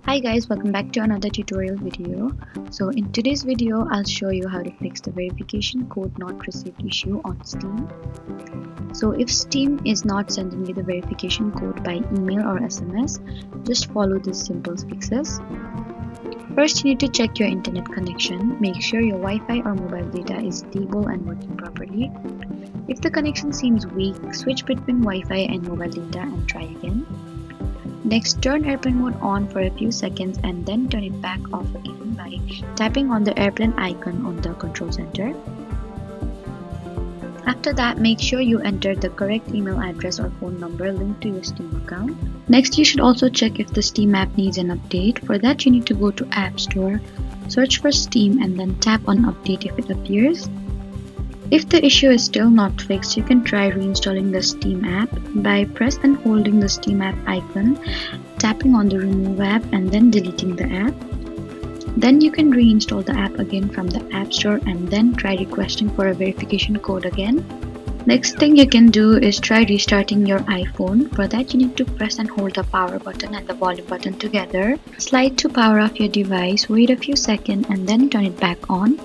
Hi guys, welcome back to another tutorial video. So in today's video, I'll show you how to fix the verification code not received issue on Steam. So if Steam is not sending you the verification code by email or SMS, just follow these simple fixes. First, you need to check your internet connection. Make sure your Wi-Fi or mobile data is stable and working properly. If the connection seems weak, switch between Wi-Fi and mobile data and try again. Next, turn airplane mode on for a few seconds and then turn it back off again by tapping on the airplane icon on the control center. After that, make sure you enter the correct email address or phone number linked to your Steam account. Next, you should also check if the Steam app needs an update. For that, you need to go to App Store, search for Steam and then tap on Update if it appears. If the issue is still not fixed, you can try reinstalling the Steam app by press and holding the Steam app icon, tapping on the Remove app and then deleting the app. Then you can reinstall the app again from the App Store and then try requesting for a verification code again. Next thing you can do is try restarting your iPhone. For that, you need to press and hold the power button and the volume button together. Slide to power off your device, wait a few seconds and then turn it back on.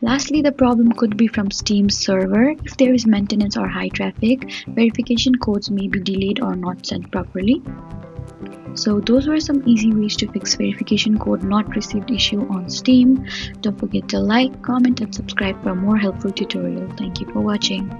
Lastly, the problem could be from Steam's server. If there is maintenance or high traffic, verification codes may be delayed or not sent properly. So those were some easy ways to fix verification code not received issue on Steam. Don't forget to like, comment and subscribe for more helpful tutorials. Thank you for watching.